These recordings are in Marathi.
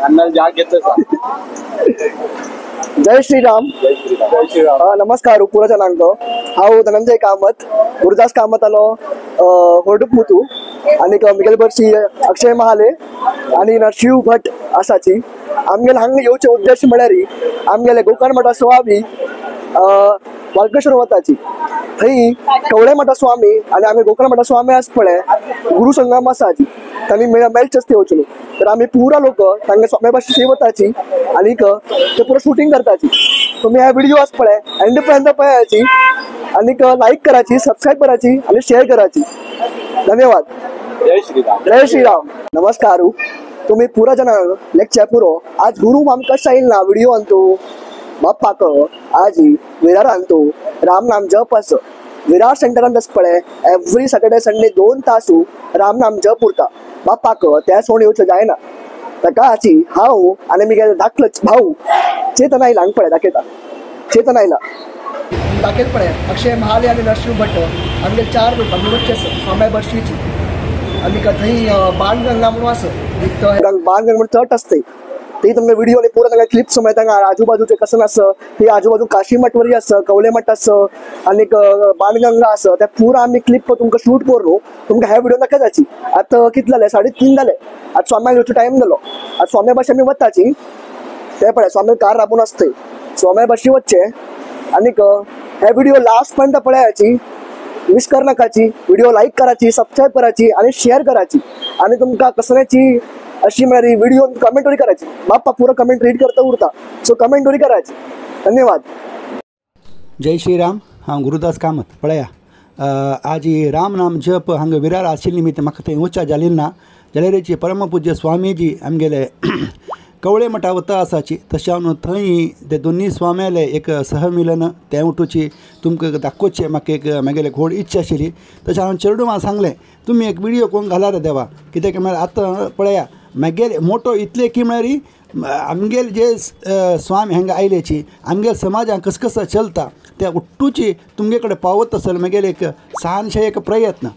अन्नाला जाग घेतलं जय श्रीराम. नमस्कार पुरा जनांक. हांव धनंजय कामत गुरुदास कामत आलो होर्डूप मुतू आणि मिगेल बर्शी अक्षय महाले आणि शिव भट आसाची आमगेले हांगा येवचे उद्देश म्हळ्यार आमगेले गोकर्ण मठा स्वामी वाळकेश्वर वताची थंय कवळे मठा स्वामी आणि आम्ही गोकर्ण मठा स्वामी आस पळय गुरु संगम आसाची तांणी मेळचेच येवचलो तर आम्ही पुरा लोक तांगे स्वामी भाशी सेवताची आणि ते पुरा शूटिंग करताची. तुम्ही ह्या व्हिडिओ आस पळय एंड पर्यंत पळयाची आणि लाईक करायची सब्सक्राइब करायची आणि शेअर करायची. धन्यवाद. जय श्रीराम. जय श्रीराम. नमस्कार. तुम्ही पुरा जना लेक्चर पुरो आज गुरु आमकां स्टाईल ना व्हिडिओ आणतो बाप्पाक आज विरार आणतो राम नाम जप आस विरार सेंटरान आस पळय एवरी सॅटर्डे संडे 2 तास राम नाम जप उरता बाप्पाक त्या सोण येवचें जायना ताका हाची हांव आनी म्हगे धाकलोच भाऊ चेतन आयला हांगा पळय दाखयता. चेतन आयला दाखयत पळय अक्षय महाले आनी नरशिव भट आमगे 4 लोक आमगे वच्चे स्वामी बर्शीची आनी थंय बाणगंगा म्हणून आस बाणगंगा म्हणून तट आसता ते तुमगे व्हिडिओ पूरा तांगे क्लिप्स मेळटा आजूबाजूचे कसन आस ते आजूबाजू काशी मठवरी आस कवले मठ आस आनी बाणगंगा आस ते पूरा आमी क्लिप तुमकां शूट करून तुमकां ह्या व्हिडिओ दाखयताची. आतां कितले जाले 3:30 जाले. आज स्वाम्याक येवचो टायम जालो. आज स्वाम्या भाशी आमी वताची ते पळय स्वामी कार राबून आसता स्वाम्या भाशी वच्चे आनी हे व्हिडिओ लास्ट पर्यंत पळयाची मिस कर नाकाची. व्हिडिओ लाईक करायची सबस्क्राईब करायची आणि शेअर करायची आणि तुमकां कसल्याची अशी म्हळ्यार व्हिडिओ कमेंट वरी करायची. बाप्पा पुरा कमेंट रीड करता उरता सो कमेंट वरी करायची. धन्यवाद. जय श्रीराम. हांव गुरुदास कामत पळया आज राम नाम जप हांगा विरार आशिल्ले निमित्त म्हाका थंय वचूं जालें ना जाल्यार परमपूज्य स्वामीजी आमगेले कवळे मठा वता आसाची तशें हांव थंय ते दोनी स्वाम्याले एक सहमिलन तें उठूची तुमकां दाखोवचें म्हाका एक म्हगेले व्हड इच्छा आशिल्ली. तशें हांवें चेडूं सांगलें तुमी एक व्हिडिओ कोण घाला रे देवा कित्याक म्हळ्यार आतां पळया म्हगेले मोठो इतले की म्हळ्यार आमगेले जे स्वामी हांगा आयलेची आमगेले समाजान कसं चलता त्या उट्टूची तुमगे कडेन पावत आसत म्हगेले एक सानशे एक प्रयत्न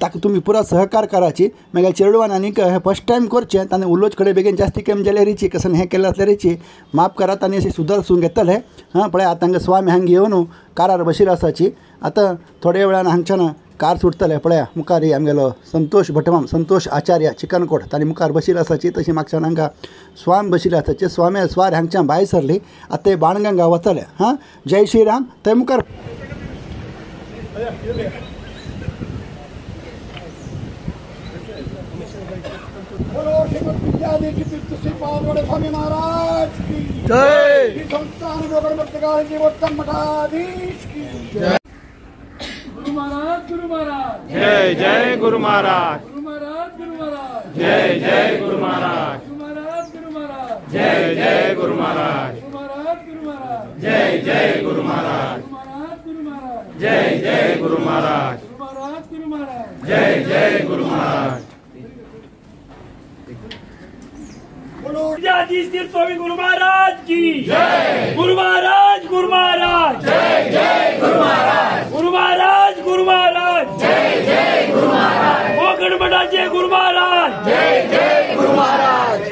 ताका तुमी पुरा सहकार कराची. म्हगेल्या चेडवान आनीक हें फर्स्ट टायम करचें ताणें उलोवचे कडेन बेगीन जास्ती केम जाल्यारीची कसन हें केलें आसल्यारीची माफ करात आनी अशें सुदारसून घेतले. पळय आतां हांगा स्वामी हांगा येवन कारार बशीर आसाची. आतां थोड्या वेळान हांगच्यान कार सुटतले पळया मुखार आमगेलो संतोष भटमाम संतोष आचार्य चिकनकोट तांणी मुखार बशीर आसाची. तशी म्हागच्यान हांगा स्वामी बशिल्ले आसाचे स्वामी स्वार हांगच्यान भायर सरली. आतां ते बाणगंगा वतले. जय श्रीराम. थंय मुखार स्वामी महाराज की जय. गुरु महाराज जय जय गुरु महाराज. गुरु महाराज जय जय गुरु महाराज. गुरु महाराज जय जय गुरु महाराज. जय जय गुरु महाराज. जय जय गुरु महाराज. जय जय गुरु महाराज. स्वामी गुरु महाराज की जय. गुरु महाराज जय जय गुरु महाराज. गुरु महाराज जय जय गुरु महाराज. गोकर्ण मठाचे गुरु महाराज जय जय गुरु महाराज.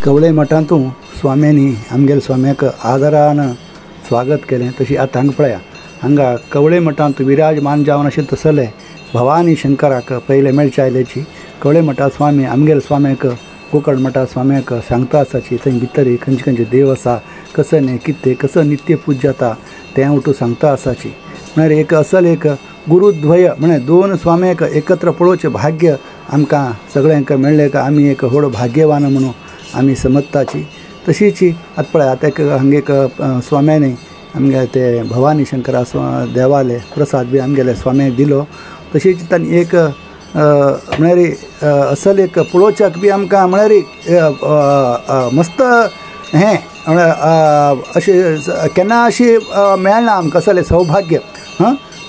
कवळे मठांतूं स्वाम्यांनी आमगेल्या स्वाम्याक आदरान स्वागत केलें. तशी आतां हांगा पळया हांगा कवळे मठांत विराजमान जावन अशें तसले भवानी शंकराक पयले मेळचे आयल्याची कवळे मठा स्वामी आमगेल्या स्वाम्याक गोकर्ण मठा स्वाम्याक सांगता आसाची. थंय भितर खंयचे खंयचे देव आसा कसं न्ही कितें कसं नित्य पूज जाता तें उठून सांगता आसाची. म्हळ्यार एक असल एक गुरुद्वय म्हळ्यार 2 स्वाम्याक एकत्र पळोवचें भाग्य आमकां सगळ्यांक मेळ्ळें का आमी एक व्हड भाग्यवान म्हणून आमी समजताची. तशीच आतां पळय आतां एक हांगा एक स्वाम्यानी आमगे ते भवानी शंकरा देवाले प्रसाद बी आमगेले स्वाम्याक दिलो. तशीच तांणी एक म्हळ्यार असल एक पळोवच्याक बी आमकां म्हळ्यार मस्त हें अशें केन्ना अशी मेळना आमकां असलें सौभाग्य.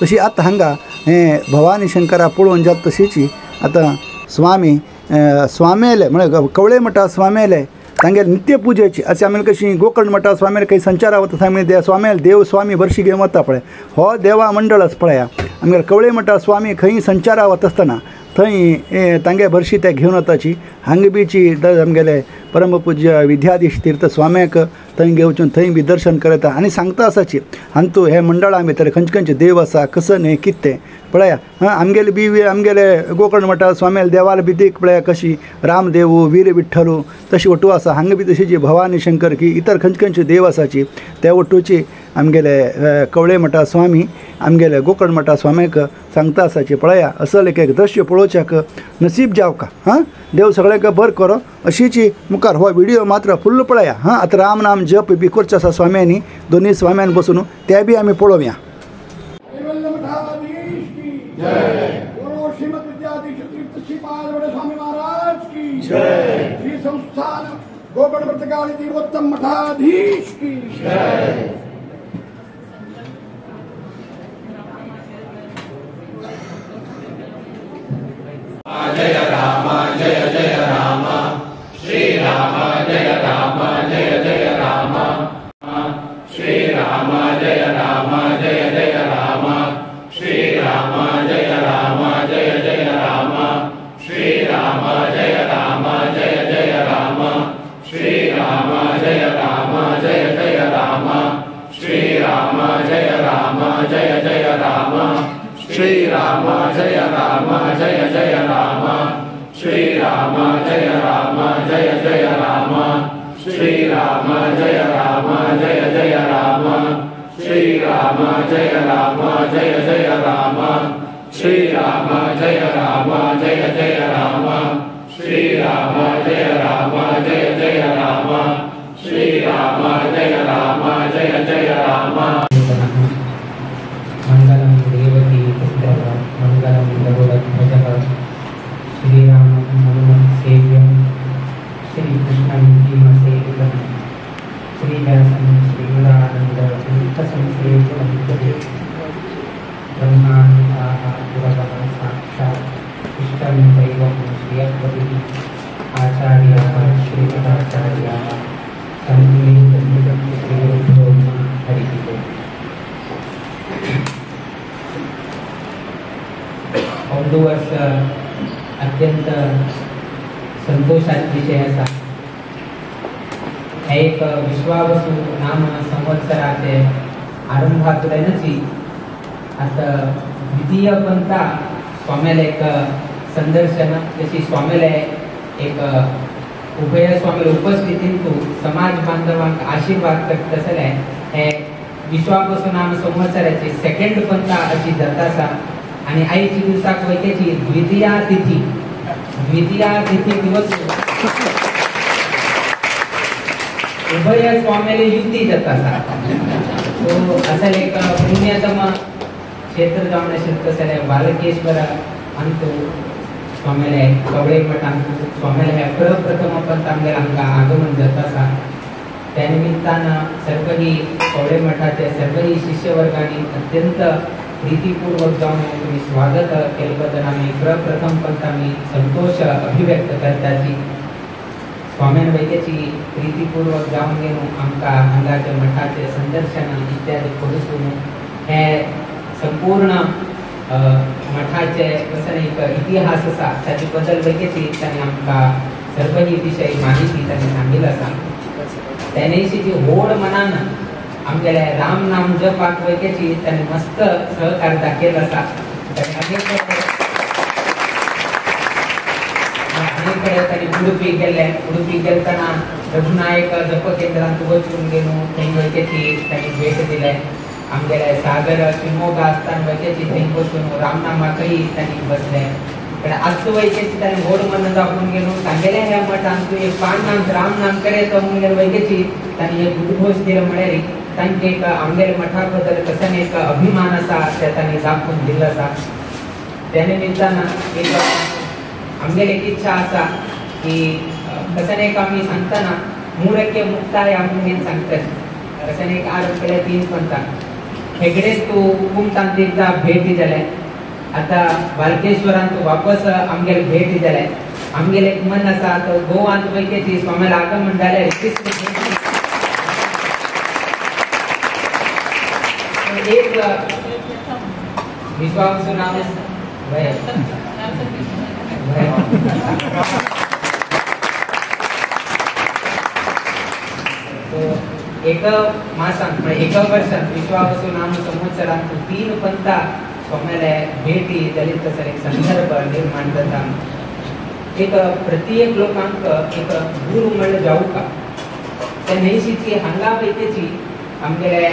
तशी आतां हांगा हें भवानी शंकरा पळोवन जाता तशीच आतां स्वामी स्वामेले म्हणजे कवळे मठा स्वामेले तांगे नित्य पूजेची असे आम्ही कशी गोकर्ण मठा स्वामीला काही संचार वता आम्ही त्या स्वामीला देव स्वामी वर्षी घेऊन वता पळय हो देवा मंडळच पळया आमगे कवळे मठा स्वामी खंय संचारा वत असतना थंय तांगे भरशी ते घेवन वताची हांगा बीची आमगेले परमपूज्य विद्याधीश तीर्थ स्वाम्याक थंय घेवचून थंय बी दर्शन करता आनी सांगता आसाची हांतू हे मंडळा भितर खंयचे खंयचे देव आसा कसन हें कितें तें पळया आमगेले बी आमगेले गोकर्ण मठा स्वाम्याल देवाला बी देख पळया कशी रामदेवू वीर विठ्ठलू तशी वटू आसा हांगा बी तशी जी भवानी शंकर की इतर खंयचे खंयचे देव आसाची त्या वटूची आमगेले कवळे मठा स्वामी आमगेले गोकर्ण मठा स्वाम्याक सांगता आसाची पळया असं एक दृश्य पळोवच्याक नसीब जावका हां देव सगळ्यांक बरें करो अशीची मुखार हो व्हिडिओ मात्र फुल्ल पळया हां आतां राम नाम जप बी करचो आसा स्वाम्यांनी दोनी स्वाम्यान बसून ते बी आमी पळोवया. श्रीमद विद्याधीश तीर्थ श्री पार्वती स्वामी महाराज की जय. श्री संस्थान गोकर्ण व्रतकाली तीर्थोत्तम मठाधीश की जय. जय राम जय जय राम श्री राम जय राम जय जय राम श्री राम जय राम जय जय राम श्री राम जय राम जय जय राम श्री राम जय राम जय जय राम श्री राम जय राम जय जय राम श्री राम जय राम जय जय राम श्री राम जय राम जय जय राम श्री राम जय राम जय जय राम श्री राम जय राम जय जय राम श्री राम जय राम जय जय राम श्री राम जय राम जय जय राम श्री राम जय राम जय जय राम श्री राम जय राम जय जय राम. मंगलम देवकी पुत्र मंगलम गरुड़ध्वज श्रीराम हनुमत सेव्यम श्रीकृष्ण भीमसेवितं श्रीव्यासं श्रीगुणानंद तीर्थसंसेवितं ब्रह्माण्डाः पुरतः साक्षात् इष्टं दैवं श्रियपतिः आचार्याः श्रीमदाचार्याः सन्निधिं श्रीगुरुभ्यो नमः. हरिः ओम्. औदू वर्ष अत्यंत संतोषाचा विषय असा एक विश्वावसु नाम संवत्सराचे आरंभातूनची आता द्वितीय पंथा स्वामीला एक संदर्शन तशी स्वामीला एक उभय स्वामी उपस्थितीतू समाज बांधवांक आशीर्वाद करत असले हे विश्वावसु नाम संवत्सराची सेकंड पंथा अशी जाता आणि आईची दिवसाक वैकेची द्वितीया तिथी दिवस उभय स्वामीले युक्ती जाता तो असा एक पुण्यतम क्षेत्र जाऊन कसले बालकेश्वर अंतू स्वामीले कवळे मठ अंतू स्वामीले हे प्रथम पण तांगेल आमका आगमन जाता त्या निमित्तानं सर्वही कवळे मठाचे सर्वही शिष्यवर्गांनी अत्यंत प्रीतीपूर्वक जाऊन तुम्ही स्वागत केल्याबद्दल आम्ही प्रथम पण आम्ही संतोष अभिव्यक्त करताची स्वाम्यान वैद्याची प्रीतीपूर्वक जाऊन घेऊन आमका हांगाचे मठाचे संदर्शन इत्यादी करून हे संपूर्ण मठाचे कसं एक इतिहास असा त्याची बद्दल वैद्याची त्यांनी आमका सर्वही विषयी माहिती त्यांनी सांगितलं असा त्यानेशी जी होड मनानं आमगेले राम नाम जप वैकेची त्यांनी मस्त सहकार्य दाखल असा त्यांनी उडुपी गेलताना रघुनायक जप केंद्रात वचून गेलो थंय वैकेची त्यांनी भेट दिले आमगेले सागर शिवमोगा असताना वैकेची थंय बसून रामनामाकही त्यांनी बसले आज वैकेची त्यांनी होड मन दाखवून गेलो सांगेले ह्या मठांतू एक पान नाम राम नाम करे तो म्हणून वैकेची त्यांनी एक उद्घोष दिलं म्हणे त्यांचे एक आमगेले मठाबद्दल कसं एक अभिमान असा त्यांनी दाखवून दिला असा त्या निमित्तानं एक आमगेले एक इच्छा असा की कसं एक आम्ही सांगताना मूळके मुक्ताय आम्ही सांगतात कसं एक आरोप केले 3 पंथा हेगडे तू कुमतांत एकदा भेटी झाले आता बालकेश्वरांत वापस आमगेले भेटी झाले आमगेले एक मन आसा तो गोवांत वैकेची स्वाम्याला आगमन जाल्यार एक विश्वास नाम एक मासांत एक वर्षांत विश्वावसु नाम संवत्सरांत 3 पंथा स्वाम्याला भेटी जाली तसर एक संदर्भ निर्माण जाता. एक प्रत्येक लोकांक एक गुरु म्हणलं जाऊ का त्या नैशीची हांगा पैकीची आमगेले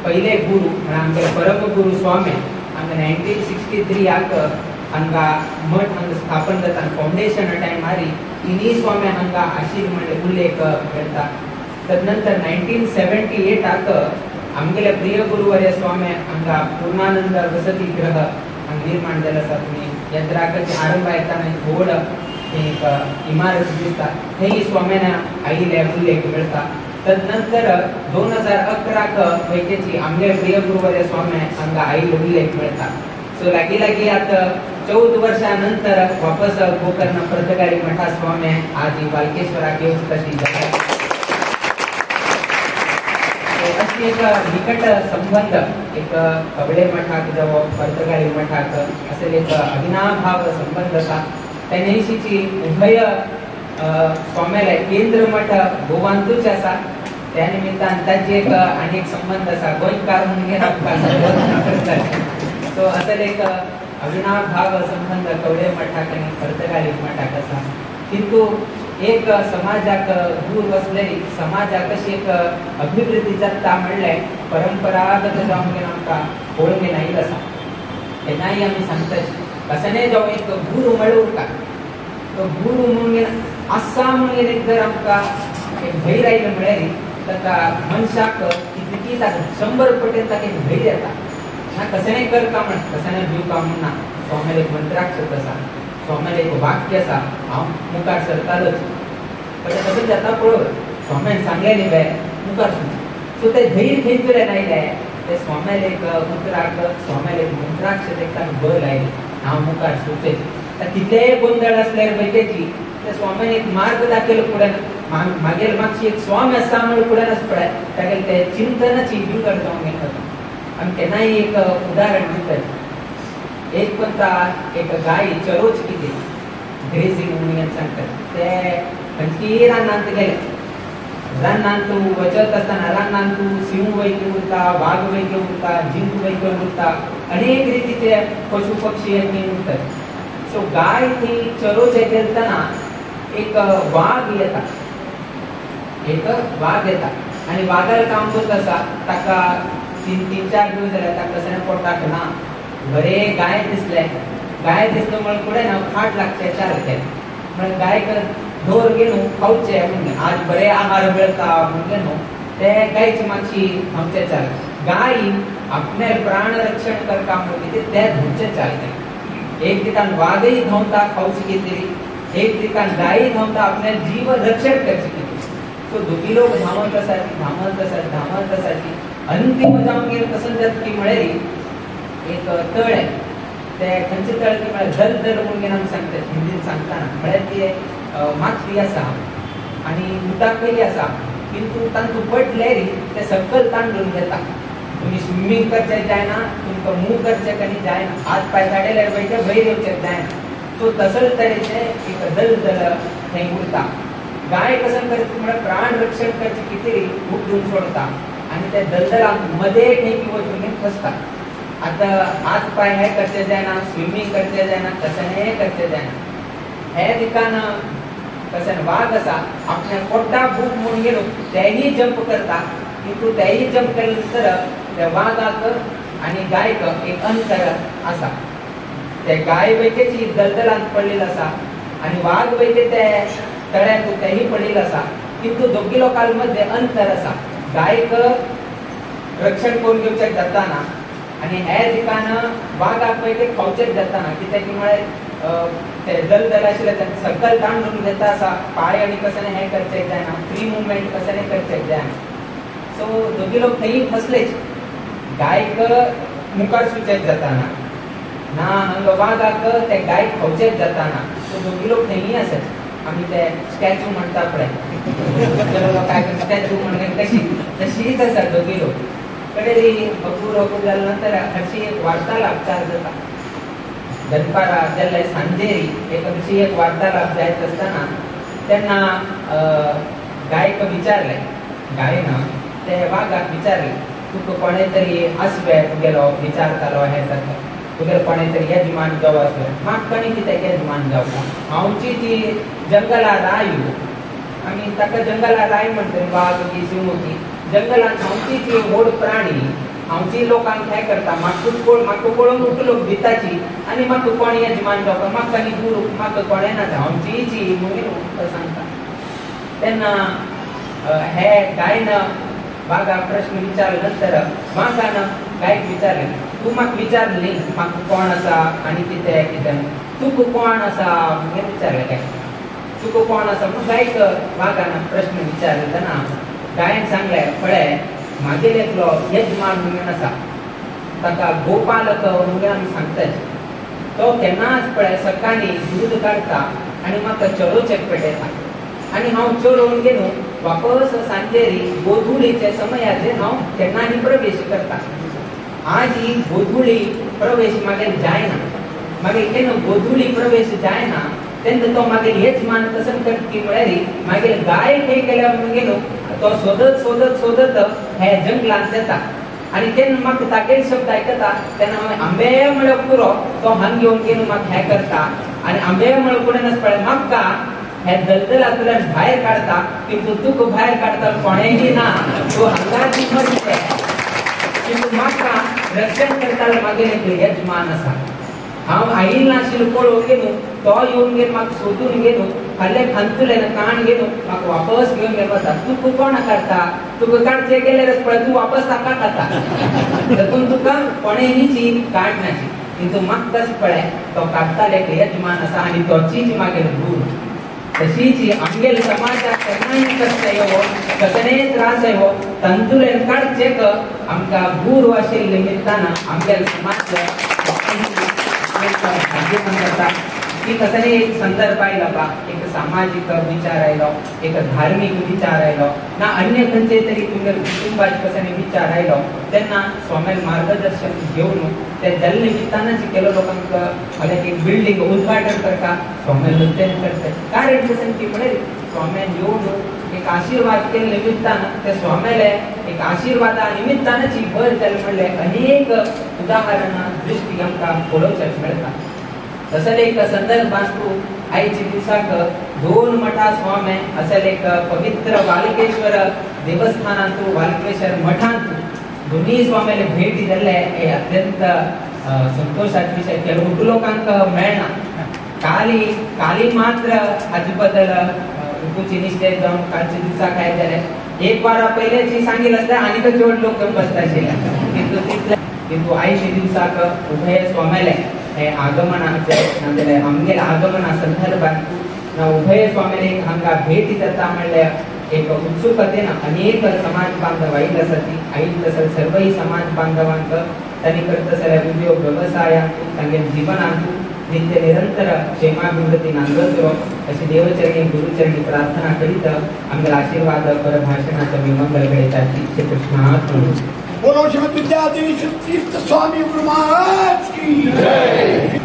पहिले गुरु म्हणजे आमगेले परमगुरु स्वामी आमगे 1963 हांगा मठ हांगा स्थापन जाता फाउंडेशन टाइम मारी तिनी स्वामी हांगा आशीर म्हणजे उल्लेख करता. तदनंतर 1978 आमगेले प्रिय गुरुवर्य स्वामी हांगा पूर्णानंद वसती गृह निर्माण जाल्लो आसा. तुमी यंत्राचे आरंभ येताना व्हड एक इमारत दिसता थंय स्वाम्यान आयिल्ले उल्लेख मेळटा. तदनंतर 2011 वैकेची आमगे प्रिय गुरुवर्य स्वामी हांगा आयिल्ले उल्लेख मेळटा. सो लागी लागी आता 14 वर्षां नंतर वापस गोकर्ण पर्तगारी मठा स्वामी आज बालकेश्वराक येवची तशी जाता. अशी एक निकट संबंध एक कबडे मठाक जावो पर्तगारी मठाक असे एक अविनाभाव संबंध आसा. त्या नैशीची उभय स्वाम्याला केंद्र मठ गोवांतूच आसा. त्या निमित्तान ताची एक आनी एक संबंध आसा गोंयकार म्हणून सो असले एक अविनाभाव संबंध कवडे मठाक आनी पर्तगारी मठाक आसा. किंतु एक समाजाक दूर वचलेली समाजाक कशी एक अभिवृद्धी जाता म्हणल्यार परंपरागत जावन घेवन आमकां पळोवन आयिल्लो आसा. तेन्नाय आमी सांगतात कसले जावं एक गुरू मेळूं का तो गुरू म्हणून आसा म्हणून एक जर आमकां एक भंय आयलो म्हळ्यार ताका मनशाक कितकी 100 पटीन ताका एक भंय येता. ना कसलेंय करता म्हण कसलेंय भिवता म्हण ना. स्वाम्याला एक मंत्राक्षर आसा स्वाम्याला एक वाक्य आसा हांव मुखार सरतालोच पण तसं जाता पळोव स्वाम्यान सांगलेलें बाय मुखार सो ते धैर्य खंयतल्यान आयलें ते स्वाम्याला एक उतराक स्वाम्याला एक मंत्राक्षर एक ताका बळ लायली हांव मुखार सुचयत. कितेंय गोंधळ आसल्यार बैठेची ते स्वाम्यान एक मार्ग दाखयलो फुड्यान मागीर मागची एक स्वामी आसा म्हणून फुड्यान पळय तागेले ते चिंतनाची बिगड जावंक घेता. आमी केन्नाय एक उदाहरण दितात. एक पंथा एक गाय चरोच कितें ग्रेजिंग म्हणून सांगतात ते खंयची रानांत गेले रानांत वचत आसतना रानांत सिंह वयके उरता वाघ वयके उरता जिंक वयके उरता अनेक रितीचे पशु पक्षी उरतात. सो गाय थंय चरोच गेलतना एक वाघ येता आनी वाघाला काम करत आसा ताका 3-4 दिवस जाले ताका कसलें पोटाक ना बरे गाय दिसलो म्हण फुडें ना फाट लागचे चालचे म्हण गायक दोर घेवन खावचे म्हण आज बरे आहार मेळटा म्हणजे न्हू ते गायची मातशी खावचे चाल. गाय आपले प्राण रक्षण करता म्हणजे ते धुवचे चालते. एक दिकान वाघय धांवता खावची कितें एक दिकान गाय धांवता आपले जीव रक्षण करचे कितें. सो दोगी लोक धांवत आसात अंतिम जावन गेले तसं जात की म्हळ्यार एक तळ आहे ते खंयचे तळ की म्हळ्यार दल म्हणून आमी सांगतात हिंदीन सांगतना म्हळ्यार ती माती आसा आनी उदक पयली आसा किंतु तांतू पडल्यार ते सकयल तांडून घेता. तुमी स्विमींग करचें जायना तुमकां मूव करचें कधी जायना हात पाय काडल्यार वयचे भयर येवचें जायना. सो तसले तरेचे एक दल थंय उरता. गाय कसं करता म्हळ्यार प्राण रक्षण करचें कितें खूब घेवन सोडता आनी ते दलदलांत मदें खंय वचून फसता. आता हात पाय हे करचे जायना स्विमिंग करचे जायना कसलेंय करचे जायना. हे दिकान कशें वाघ आसा आपल्या पोटा बूक म्हणून गेलो तेयी जंप करता किंतु तेयी जंप केले नंतर त्या वाघाक आनी गायक एक अंतर आसा. ते गाय वयकेची दलदलांत पडलेली आसा आनी वाघ वयके ते तळ्यात तेयी पडलेली आसा किंतु दोगी लोकां मध्ये अंतर आसा. गायक रक्षण करून घेवचें जाताना आनी हे दिकान वाघाक पयली खावचेच जाताना कित्याक म्हळ्यार ते दलदल आशिल्ले सकयल तांडून घेता आसा पाय आनी कसलें हें करचें जायना फ्री मुवमेंट कसलें करचें जायना. सो दोगी लोक थंय फसलेच. गायक मुखार सुचेत जाताना ना हांगा वाघाक ते गायक खावचेच जाताना तो दोघी लोक नेहमी असत आम्ही ते स्टॅच्यू म्हणता पडे काय स्टॅच्यू म्हणून तशीच असतात दोघी लोक कडेरी भरपूर झाल्यानंतर अशी एक वार्तालाप चालत होता दनपारा ज्याला सांजेरी एक अशी एक वार्तालाप जायत असताना त्यांना गायक विचारले गायनं ते वाघाक विचारले तुका कोणे तरी आसवे तुगेलो विचारतालो हे तुगेलो कोणे तरी यजमान जावं आसवे म्हाका कणी कितें यजमान जावं हांवची ती जंगलात रायो आमी ताका जंगलात राय म्हणटा वाघ की सिंह जंगलात हांवची ती व्हड प्राणी हांवची लोकांक काय करता म्हाका पळोवन उठलो भिताची आनी म्हाका कोण यजमान जावपाक म्हाका न्ही गुरू म्हाका कोणे ना हांवची ची म्हणून सांगता तेन्ना हे गायनं वाघा प्रश्न विचारले नंतर म्हाका गायक विचारले तू म्हाका विचारली म्हाका कोण आसा आनी कितें कितें तुका कोण आसा म्हणून विचारले काय तुका कोण आसा म्हणून गायक वाघान प्रश्न विचारले तेन्ना गायन सांगले पळय म्हागेर एकलो यजमान म्हणून आसा ताका गोपालक म्हणून आमी सांगतात तो केन्नाच पळय सकाळी दूद काडटा आनी म्हाका चलोवचें पेटयता आनी हांव चलोवन गेलो वापस सांजेरी गोधुळीचे समयाचेर हांव केन्नाय प्रवेश करता आज ही गोधुळी प्रवेश मागेर जायना मागीर केन्ना गोधुळी प्रवेश जायना तेन्ना तो मागीर यजमान कसं करची म्हळ्यार मागीर गाय खंय गेल्या म्हणून गेलो तो सोदत सोदत सोदत हे जंगलांत येता आनी तेन्ना म्हाका तागेर शब्द आयकता तेन्ना हांवें आंबे म्हळ्यार पुरो तो हांग घेवन गेलो म्हाका हें करता आनी आंबे म्हळ्यार फुडें पळय म्हाका हे दलदलांतल्यान भायर काडटा किंतु तुका भायर काडटा कोणेंय ना तो हांगाच मरचे किंतु म्हाका रक्षण करतालो मागीर एक यजमान आसा हांव आयिल्लो नाशिल्लो पळोवन गेलो तो येवन गेलो म्हाका सोदून गेलो फाल्यां खांतुलें काण गेलो म्हाका वापस घेवन गेलो वता तुका कोण काडटा तुका काडचें गेल्यार पळय तूं वापस ताका खाता देखून तुका कोणेंय काडनाची किंतु म्हाका कशें पळय तो काडटालो एक यजमान आसा आनी तोचीच मागीर गुरू तशीच आमगेल समाजात केन्नाय कष्ट येवो कसलेय त्रास येवो तंतुलेन काडचेक आमकां गुरू आशिल्ले निमित्तान आमगेल समाज करता की कसले एक संदर्भ आयलो बा एक सामाजिक विचार आयलो एक धार्मिक विचार आयलो ना अन्य खंयचे तरी तुमगे कुटुंबाचे कसले विचार आयलो तेन्ना स्वामीन मार्गदर्शन घेवन ते जल निमित्तानच केलो लोकांक फाल्यां एक बिल्डींग उद्घाटन करता स्वामीन उद्घाटन करता कारण कसं की म्हळ्यार स्वामीन येवन एक आशीर्वाद केले निमित्तान ते स्वामीले एक आशीर्वादा निमित्तानच ही भर जाली म्हणले अनेक उदाहरणां दृश्टी आमकां पळोवचेक मेळटा तसले एक संदर्भांतू आयच्या दिसाक दोन मठा स्वामी असले एक पवित्र वालकेश्वर देवस्थानांतू वालकेश्वर मठांत दोन्ही स्वामीला भेट दिले हे अत्यंत संतोषाचे विषय केलो लोकांक मेळना काली मात्र हाजे बद्दल तुमची निश्चय जावन कालच्या दिसाक काय जालें एक वारा पयलेची सांगिल्लें आसता आनीक चड लोक बसता आशिल्ले किंतु आयच्या दिसाक उभय स्वामीले हे आगमनाचे नाजाल्यार आमगेर आगमना संदर्भात उभय स्वामीले हांगा भेट जाता म्हणल्यार एक उत्सुकतेन अनेक समाज बांधव आयिल्ले आसात आयिल्ले आसात सर्वय समाज बांधवांक तांणी करता जाल्यार उद्योग व्यवसायांत तांगे जिवनांत नित्य निरंतर क्षेमाभिवृद्धी नांदतलो अशी देवचरणी गुरुचरणी प्रार्थना करीत आमगेर आशीर्वाद पर भाषणाचो विमंगल घडयता श्री कृष्णार्पण बोलो श्री विद्यादेवी तीर्थ स्वामी गुरु महाराज की जय।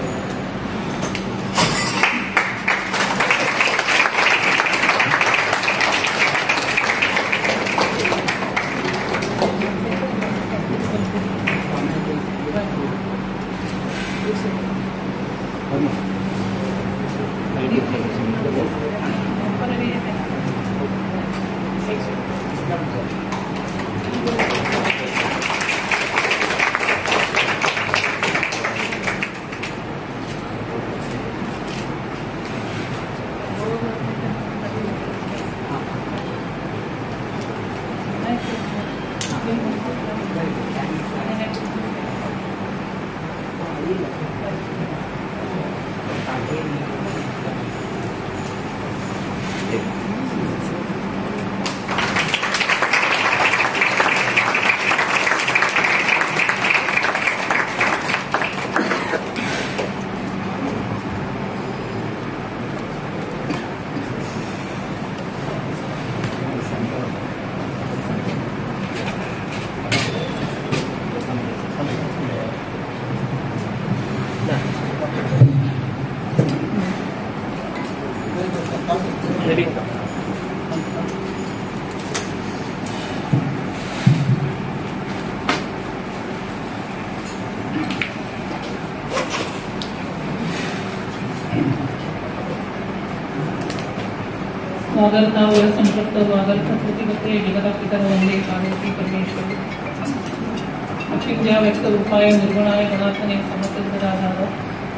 वागर्तावय संपृक्त वागर्थ प्रतिपत्ते जगदापितर वंदे पार्वती परमेश्वरी अचिंत्य व्यक्त रूपाय निर्गुणाय गणात्मने समस्तगुणाधार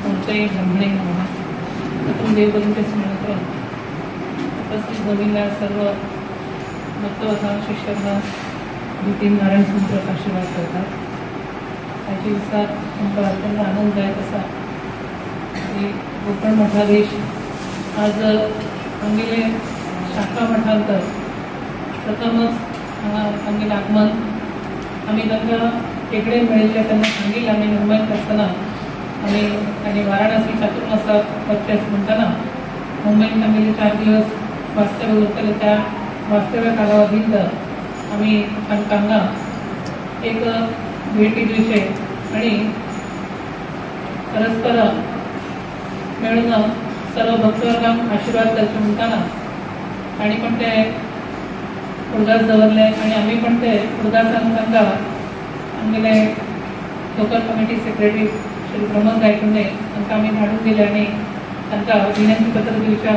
मूर्तये ब्रह्मणे नमः. प्रथम देवगुरूंचे स्मरण करून उपस्थित भगिनीला सर्व भक्तवतांना शिष्यांना द्वितीय नारायण सूत्र आशीर्वाद करतात. त्याची विस्तार आमचा अत्यंत आनंददायक असा कोकण मठाधीश आज आमगेले शाखा मठांतर प्रथमच आमगेले आगमन आम्ही त्यांना टेकडे मिळेल त्यांना सांगितलं. आम्ही मुंबईत असताना आणि वाराणसी चातुर्मासात परचेस म्हणताना मुंबईत आम्ही 4 दिवस वास्तव्य होतं. त्या वास्तव्य कालावधीत आम्ही तांकांना एक भेटी दिवशी आणि परस्पर मिळून सर्व भक्तवर्गांना आशीर्वाद करतो म्हणताना आणि पण ते उर्गास दवरले आणि आम्ही पण ते उर्गासान तांका आमगेले local committee secretary Shri Pramod Gaikande तांकां आम्ही धाडून दिले आणि तांकां विनंती पत्र दिवच्या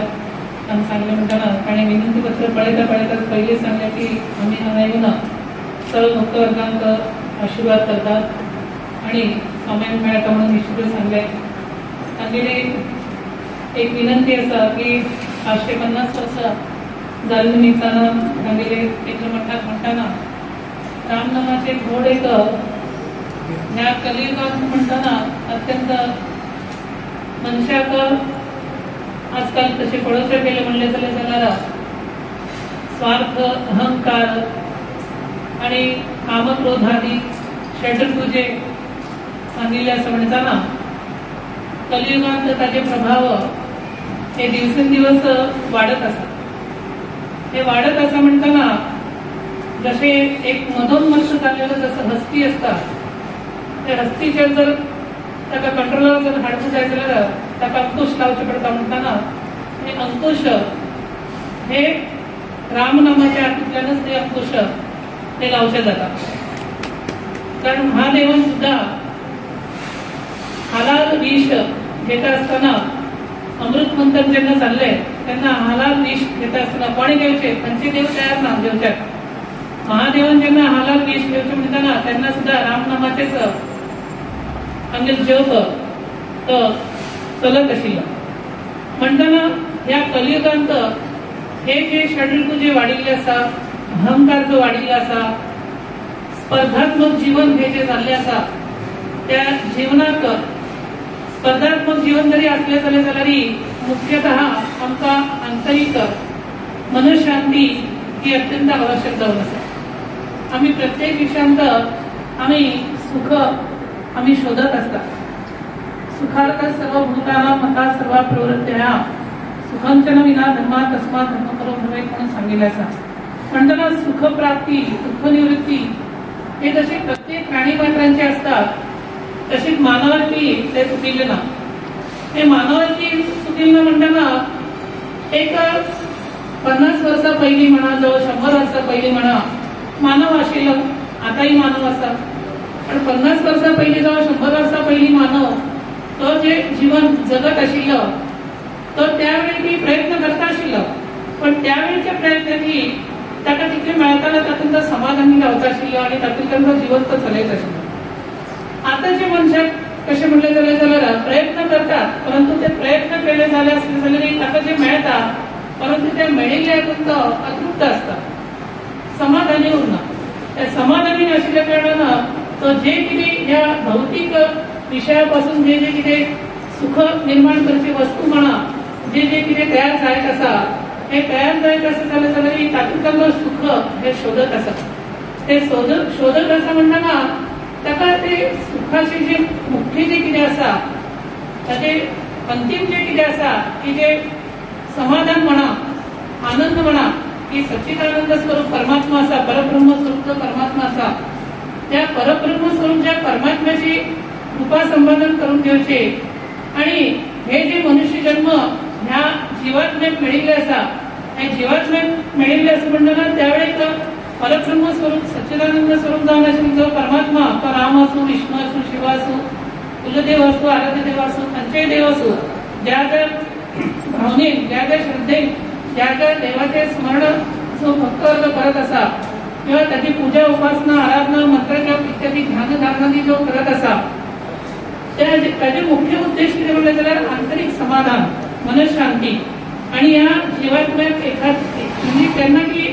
आम्ही सांगले म्हणताना आणि विनंती पत्र पळयताच पहिले सांगले की आम्ही हांगा येऊन सर्व भक्तवर्गांक आशीर्वाद करतात आणि स्वामी मेळटा म्हणून निश्चितच सांगले. तांगेली एक विनंती असा की 550 वर्सां जाले निमित्तानं तांगेले केंद्र मठात म्हणताना रामनामाचे घोड एक ह्या कलियुगात म्हणताना अत्यंत मनशाक आजकाल तसे पळोवचे गेले म्हणले जाल्यार स्वार्थ अहंकार आणि कामक्रोधादी षड्रुजे सांगिल्ले असं म्हणताना कलियुगात ताचे प्रभाव हे दिवसेंदिवस वाढत असतात. हे वाढत असं म्हणताना जसे एक मधोन्मत्त झालेलं जसं हस्ती असतात त्या हस्तीचेर जर ताका कंट्रोलर जर हाडूंक जाय जाल्यार ताका अंकुश लावचे पडटा म्हणताना हे अंकुश हे रामनामाच्या हातूंतल्यानच ते अंकुश ते लावचे जातात. कारण महादेवन सुद्धा हालाल विष घेता असताना अमृत मंथन जेन्ना चालले तेन्ना हालाल विष घेता असताना कोणी घेवचे तांचे देव तयार ना घेवच्याक. महादेवन जेन्ना हालाल विष घेवचे म्हणटाना तेन्ना सुद्धा रामनामाचेच आमगे जप तो चलत आशिल्लो. म्हणटाना ह्या कलियुगांत हे जे षड्रिपू जे वाडिल्ले आसा अहंकार जो वाडिल्लो आसा स्पर्धात्मक जीवन हे जे जाल्ले आसा त्या जीवनाक स्पर्धात्मक जीवन जरी असले जाल्यार मुख्यतः आमकां आंतरिक मनशांती ही अत्यंत आवश्यक जावन आसा. आम्ही प्रत्येक विषयांत आम्ही सुख आम्ही शोधत असतात. सुखार्थ सर्व भूतानां मता सर्व प्रवृत्त्या सुखंचन विना धर्मा तस्मात् धर्म करो भवेत् म्हणून सांगितले आसा. म्हणटना सुख प्राप्ती दुःख निवृत्ती हे जसे प्रत्येक प्राणी मात्रांचे असतात तशीच मानवाची ते चुकिल्ले ना. हे मानवाची चुकिल्ले म्हणताना एक 50 वर्सां पहिली म्हणा जो 100 वर्सां पहिली म्हणा मानव आशिल्लो आताही मानव आसा. पण 50 वर्सां पहिली जो 100 वर्सां पहिली मानव तो जे जीवन जगत आशिल्लो तो त्यावेळी प्रयत्न करता आशिल्लो. पण त्यावेळच्या प्रयत्नांनी ताका तितले मेळटाले तातूंत समाधानी रावता आशिल्लो आणि तातूंतल्यान तो जीवन तो चलयत आशिल्लो. आतांचे मनशाक कशें म्हणलें जाल्यार प्रयत्न करतात परंतु ते प्रयत्न केले जाल्यार ताका जे मेळटा परंतु ते मेळिल्ले हातूंत तो अतृप्त आसता समाधानी उरना. त्या समाधानी नाशिल्ल्या कारणान तो जे कितें ह्या भौतीक विशया पासून जे जे कितें सुख निर्माण करची वस्तू म्हणा जे जे कितें तयार जायत आसा हे तयार जायत आसा जाल्यार तातूंतल्यान तो सुख हे शोधत आसा. ते शोधत आसा म्हणटाना ताका ते सुखाचे जे मुख्य जे कितें आसा ताचे अंतिम जे कितें आसा की जे समाधान म्हणा आनंद म्हणा की सच्चिदानंद स्वरूप परमात्मा आसा परब्रह्म स्वरूप जो परमात्मा आसा त्या परब्रह्म स्वरूपच्या परमात्म्याची कृपा संपादन करून घेवचे. आणि हे जे मनुष्य जन्म ह्या जीवात्म्याक मेळिल्ले आसा हे जीवात्म्याक मेळिल्ले आसा म्हणटना त्यावेळेक परब्रह्म स्वरूप सच्चिदानंद स्वरूप जावन आशिल्लो जो परमात्मा तो राम असो विष्णू असो शिव असो कुलदेव असो आराध्य देव असो खंयचेय देव असो ज्या ज्या भावनेन ज्या ज्या श्रद्धेन ज्या ज्या देवाचे स्मरण जो भक्तवर्ग करत असा किंवा त्याची पूजा उपासना आराधना मंत्रजप इत्यादी ध्यानधारणानी जो करत असा त्याचे मुख्य उद्देश किती म्हणले जाल्यार आंतरिक समाधान मनशांती आणि या जीवात्म्याक एखाद म्हणजे त्यांना की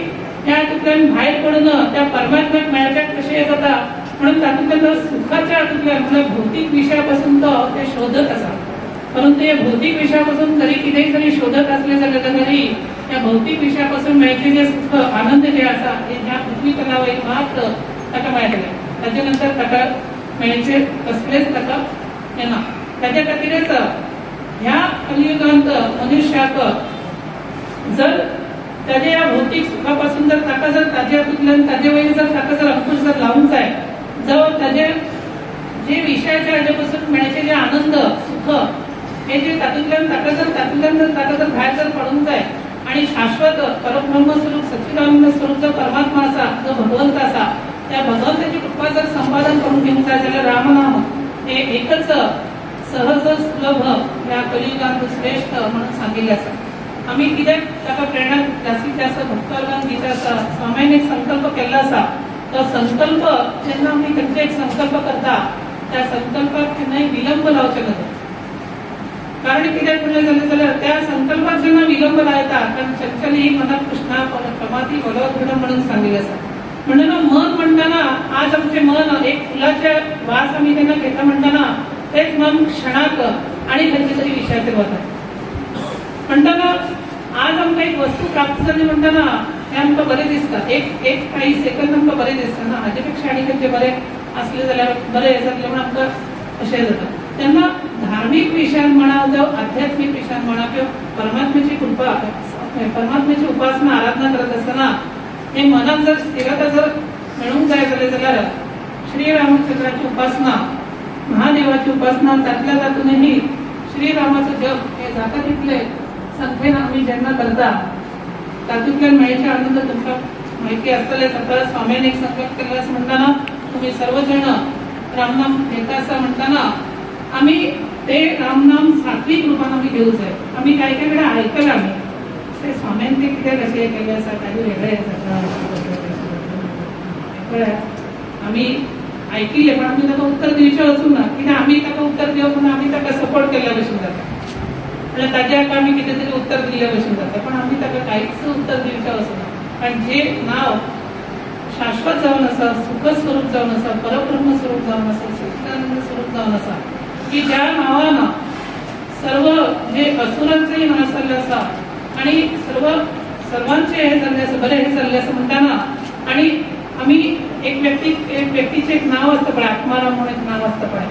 त्या हातूंतल्यान भायर पडून त्या परमात्म्याक मेळच्याक कशें जाता म्हणून तातूंतल्यान सुखाच्या हातूंतल्यान म्हणजे भौतिक विशयापासून तो ते शोधत असा. परंतु या भौतिक विषयापासून जरी कितेंय जरी शोधत असले जाल्यार तरी त्या भौतिक विषयापासून मेळचे जे सुख आनंद जे आसा ते ह्या पृथ्वी तलावयर मात्र ताका मेळटले. ताचे नंतर ताका मेळचे कसलेच ताका येना. ताच्या खातीरच ह्या कलियुगांत मनुष्याक जर ताच्या या भौतिक सुखापासून जर ताका जर ताच्या हातूंतल्यान ताचे वयर जर ताका जर अंकुश जर लावूंक जाय जावं ताचे जे विषयाच्या हाजे पासून मेळचे जे आनंद सुख हे जे तातूंतल्यान ताका जर भायर जर पडूंक जाय आणि शाश्वत परब्रह्म स्वरूप सच्चिदानंद स्वरूप जो परमात्मा आसा जो भगवंत आसा त्या भगवंताची कृपा जर संपादन करून घेवंक जाय जाल्यार रामनाम हे एकच सहज सुलभ ह्या कलियुगांत श्रेष्ठ म्हणून सांगिल्लें आसा. आमी कित्याक ताका प्रेरणा जास्तीत जास्त भक्तवर्गांक दिता आसा. स्वामीन एक संकल्प केल्लो आसा. तो संकल्प जेन्ना आमी खंयचो एक संकल्प करता त्या संकल्पाक केन्नाय विलंब लावचे नजर. कारण कित्याक म्हणलें जाल्यार त्या संकल्पाक जेन्ना विलंब लायता कारण चंचली मनात कृष्णा प्रमाती बलवदृढ म्हणून सांगिल्लें आसा. म्हणून मन म्हणटाना आज आमचे मन एक फुलाचे वास आमी जेन्ना घेता म्हणटाना तेच मन क्षणाक आणि खंयच्या तरी विशयाचेर वता. म्हणटाना आज आमकां एक वस्तू प्राप्त जाली म्हणटाना हें आमकां बरें दिसता. एक काही सेकंद आमकां बरें दिसता ना हाजे पेक्षा आनी खंयचें बरें असलें जाल्यार बरें जातलें म्हण आमकां अशें जाता. तेन्ना धार्मीक विशयान म्हणा जावं आध्यात्मीक विशयान म्हणा किंवा परमात्म्याची कृपा परमात्म्याची उपासना आराधना करत आसतना हे मनाक जर स्थिरता जर मेळूंक जाय जाल्यार श्री रामचंद्राची उपासना महादेवाची उपासना तातल्या तातूनही श्रीरामाचं जप हे जाता तितले संख्येन आमी जेन्ना करता तातूंतल्यान मेळचे आनंद तुमकां माहिती आसतलेच. आता स्वामीन एक संकल्प केल्लो आसा म्हणटाना तुमी सर्व जण रामनाम घेता आसा म्हणटाना आमी ते रामनाम सात्विक रुपान आमी घेवंक जाय. आमी काय काय वेळा आयकलां आमी ते स्वामीन ते कित्याक अशें केलें आसा ताजे वेगळें आसा. आमी ऐकिल्लें पण आमी ताका उत्तर दिवचें वचूंक ना कित्याक आमी ताका उत्तर दिवप म्हणून आमी ताका सपोर्ट केल्ल्या भशेन जाता. म्हणल्यार ताच्या हाका आमी कितें तरी उत्तर दिल्ल्या भशेन जाता पण आमी ताका कांयच उत्तर दिवचें वचना. कारण जे नांव शाश्वत जावन आसा सुख स्वरूप जावन आसा परब्रह्म स्वरूप जावन आसा सच्चिदानंद स्वरूप जावन आसा की ज्या नांवान सर्व जे असुरांचेय नाश जाल्ले आसा आणि सर्वांचे हे जाल्ले आसा बरें हे जाल्ले आसा म्हणटाना आणि आमी एक व्यक्तीचे एक नाव आसता पळय आत्माराम म्हणून एक नाव आसता पळय.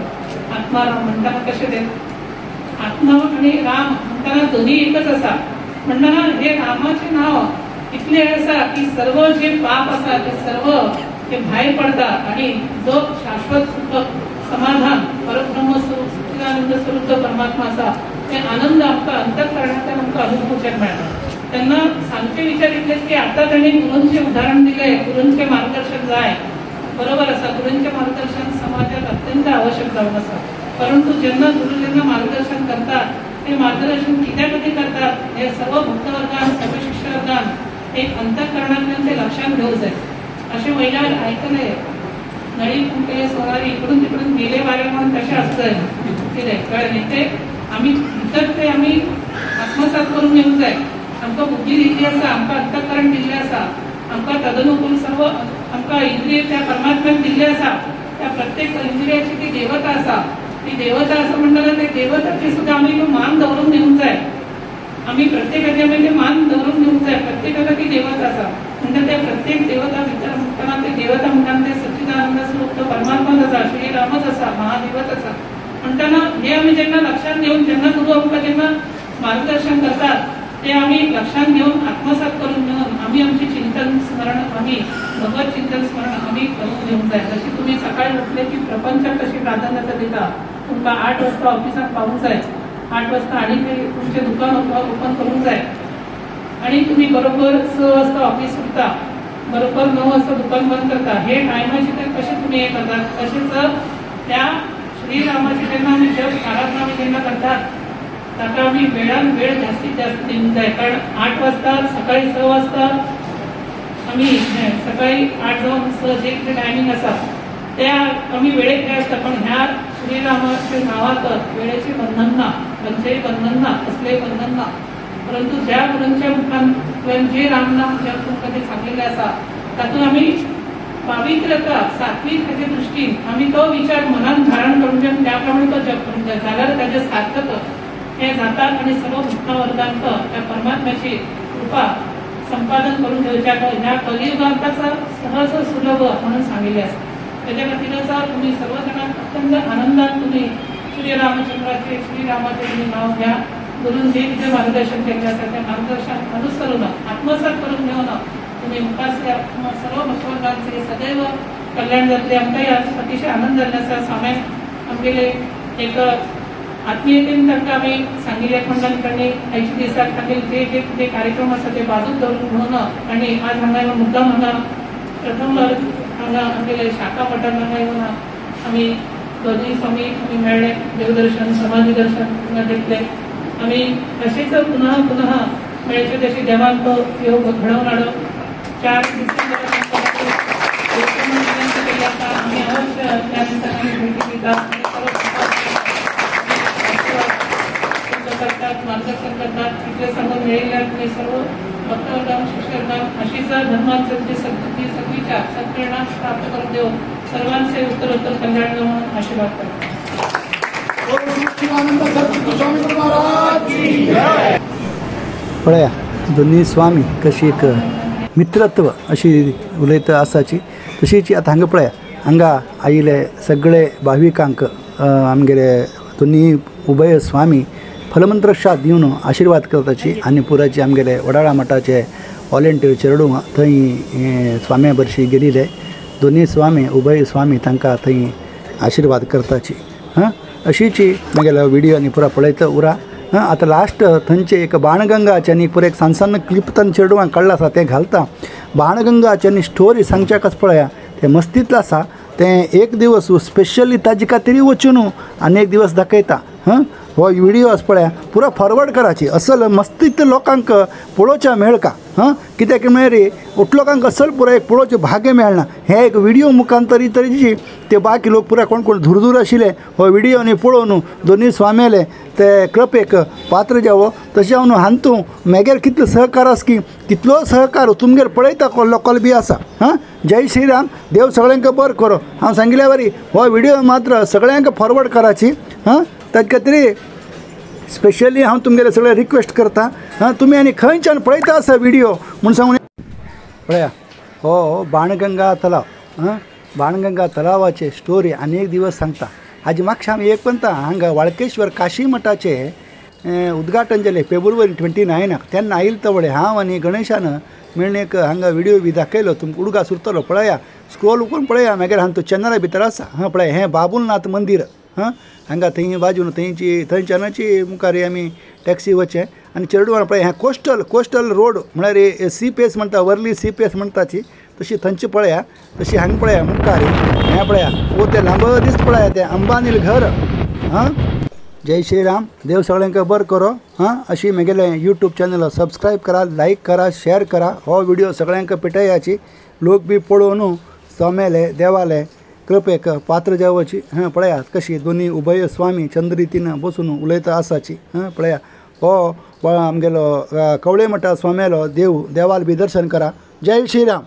आत्माराम म्हणटाना कशें तें आत्मा आणि राम म्हणटाना दोन्ही एकच आसा. म्हणटाना हे रामाचे नाव इतले आसा की सर्व जे पाप आसा ते सर्व ते भायर पडता आणि जो शाश्वत सुख समाधान परब्रह्म स्वरूप सच्चिदानंद स्वरूप जो परमात्मा आसा ते आनंद आमकां अंतःकरणांतल्यान आमकां अनुभवचेक मेळटा. त्यांना सांगचे विचार इतलेच की आता त्यांनी गुरूंचे उदाहरण दिले. गुरूंचे मार्गदर्शन जाय बरोबर आसा. गुरूंचे मार्गदर्शन समाजात अत्यंत आवश्यक जावन आसा. परंतु गुरु मार्गदर्शन करतात ते मार्गदर्शन कित्या खातीर करतात हे सर्व भक्तवर्गान सर्व शिष्यवर्गान एक अंतःकरणांतल्यान ते लक्षात घेवंक जाय. अशें वयल्यार आयकले नळी फुंकले सोनारी इकडून तिकडून गेले वारे म्हणून तशें आसता कितें कळ्ळें ते आमी भितर ते आमी आत्मसात करून घेवंक जाय. आमकां बुद्धी दिल्ली आसा आमकां अंतःकरण दिल्लें आसा आमकां तदनुकूल सर्व आमकां इंद्रिय त्या परमात्म्याक दिल्ले आसा. त्या प्रत्येक इंद्रियाची ती देवता आसा. ती देवता आसा म्हणटाना ते देवताचे सुद्धा आमी मान दवरून घेवंक जाय. आमी प्रत्येकाचे आमी ते मान दवरून घेवंक जाय. प्रत्येकाका ती देवता आसा म्हणटा त्या प्रत्येक देवता भितर म्हणटाना ते देवता म्हणटाना ते सच्चिदानंद स्वरूप तो परमात्माच आसा श्रीरामच आसा महादेवच आसा. म्हणटाना हे आमी जेन्ना लक्षात घेवन जेन्ना गुरू आमकां जेन्ना मार्गदर्शन करतात ते आमी लक्षात घेवन आत्मसात करून घेवन आमी आमचे चिंतन स्मरण आमी भगवत चिंतन स्मरण आमी करून घेवंक जाय. जशी तुमी सकाळी उठले की प्रपंचाक कशी प्राधान्यता दिता तुमकां 8 वाजता ऑफिसाक पावूंक जाय. 8 वाजता आनी तुमचें दुकान ओपन करूंक जाय आणि तुम्ही बरोबर 6 वाजता ऑफिस सुटता बरोबर 9 वाजता दुकान बंद करता. हे टायमाचे ते कसे तुम्ही हे करतात. तसेच त्या श्रीरामाची जेन्ना आमी जप आराधना आमी जेन्ना करतात ताका आम्ही वेळान वेळ जास्तीत जास्त दिवंक जाय, कारण 8 वाजता सकाळी 6 वाजता आम्ही सकाळी 8 जावन 6 जे कितें टायमींग आसा त्या आम्ही वेळेक हे आसता, पण ह्या श्रीरामाच्या नावात वेळेचे बंधन ना, खंयचेय बंधन ना, कसलेय बंधन ना. परंतु ज्या गुरूंच्या मुखांतल्यान जे रामनाम जप तुमकां ते सांगिल्ले आसा तातूंत आमी पावित्रता सात्विकतेचे दृश्टीन आम्ही तो विचार मनात धारण करून घेऊन त्याप्रमाणे तो जप करून जाय, जाल्यार ताचे सार्थक हे जातात आणि सर्व भक्तवर्गांक त्या परमात्म्याची कृपा संपादन करून घेवच्या ह्या कलियुगांत सहज सुलभ म्हणून सांगिल्ले आसा. त्याच्या खातीरच तुम्ही सर्वजणांक अत्यंत आनंदात तुम्ही श्रीरामचंद्राचे तुम्ही नाव घ्या. गुरून जे कितें मार्गदर्शन केलें आसा त्या मार्गदर्शन अनुसरून आत्मसात करून घेवन तुम्ही मुखासल्या सर्व भक्तवर्गांचे सदैव कल्याण जातले. आमकांय आज अतिशय आनंद जाल्लो आसा. स्वाम्याक आमगेले एक आत्मीयतेन तांकां आमी सांगिल्ल्या मंडळांनी 80 दिसाक तांगेले जे जे कितें कार्यक्रम आसा ते बाजूक दवरून घेवन आनी आज हांगा मुद्दाम हांगा प्रथम हांगा आमगेले शाखा मठान हांगा येवन आमी दोनूय स्वामी आमी मेळ्ळे, देवदर्शन समाधी दर्शन घेतले. आमी अशेंच पुनः पुनः मेळचे तशी देवान तो योग घडवून हाडो. 4 डिसेंबर आम्ही अवश्य त्या दिवसांनी भेटी दितात, करतात, मार्गदर्शन करतात. तिथले सांगून मिळेल्या तुम्ही सर्व भक्तवर्गांक शिष्यवर्गांक अशीच धर्मांची सद्विचार सत्प्रेरणा प्राप्त करून देऊ. सर्वांचे उत्तरोत्तर कल्याण म्हणून आशीर्वाद करतो. पळया दोन्ही स्वामी कशी एक मित्रत्व अशी उलयता आसाची, तशीच आता हांगा पळया हांगा आयिल्ले सगळे भाविकांक आमगेले दोन्ही उभय स्वामी फलमंत्रशात दिवन आशीर्वाद करताची आनी पुराची आमगेले वडाळा मठाचे वॉलेंटियर चेडू थंय स्वाम्या बरशी गेलेले दोन्ही स्वामी उभय स्वामी तांकां थंय आशीर्वाद करताची. अशीची म्हगेलो व्हिडिओ आनी पुरा पळयता उरा. आता लास्ट थंयचे एक बाणगंगाचे आनी पुरो एक सानसान क्लिप तांणी चेडवांक काडला आसा तें घालता. बाणगंगाचे आनी स्टोरी सांगच्या कस पळया तें मस्तीतलें आसा. तें एक दिवस स्पेशली ताजे खातीर वचून आनी एक दिवस दाखयता. हो व्हिडिओ आसा पळया पुरो फॉरवर्ड कराची, असल मस्तीत लोकांक पळोवच्या मेळका. कित्याक म्हळ्यार लोकांक असल पुरो एक पळोवचें भाग्य मेळना. हे एक व्हिडिओ मुखांतर तरेची ते बाकी लोक पुरा कोण कोण दूर आशिल्ले हो व्हिडिओ न्ही पळोवन दोनी स्वामेले ते कृपेक पात्र जावो. तशें हांव हांतू मॅगेर कितलो सहकार आसा की तितलो सहकार तुमगेर पळयता लोकल बी आसा. जय श्रीराम. देव सगळ्यांक बरें करो. हांव सांगिल्ल्या वरी हो व्हिडिओ मात्र सगळ्यांक फॉरवर्ड कराची. ताजे खातीर स्पेशली हांव तुमगेले सगळे रिक्वेस्ट करता. तुमी आनी खंयच्यान पळयता आसा व्हिडिओ म्हूण सांगून पळया हो बाणगंगा तलाव. बाणगंगा तलावाचे स्टोरी आनी एक दिवस सांगता. हाजी म्हाका आमी एक म्हणटा हांगा वाळकेश्वर काशी मठाचे उद्घाटन जालें फेब्रुवारी 29 तेन्ना आयिल्ले तवळे हांव आनी गणेशान मेळून एक हांगा व्हिडिओ बी दाखयलो. तुमकां उडगा सुरतलो पळया स्क्रोल करून पळया मागीर हांगा चॅनला भितर आसा. पळय हें बाबुलनाथ मंदिर. हांगा थंय बाजून थंयच्यानाची मुखार आमी टॅक्सी वचें आनी चेडवान पळय हें कोस्टल रोड म्हळ्यार सी पेस म्हणटा वर्ली सी पेस म्हणटाची तशी थंयची पळया. तशी हांगा पळया मुखार हें पळया वो तें लांब दीस पळया तें अंबानील घर. जय श्रीराम. देव सगळ्यांक बरें करो. अशी म्हगेले यूट्यूब चॅनल सबस्क्रायब करा, लायक करा, शेअर करा. हो व्हिडिओ सगळ्यांक पिटयाची लोक बी पळोवन स्वामेले देवाले कृपेक पात्र जावची. पळया कशी दोन्ही उभय स्वामी चंद्रितीन बसून उलयता आसाची. पळया हो आमगेलो कवळे मठा स्वामेलो देवाल बी दर्शन करा. जय श्रीराम.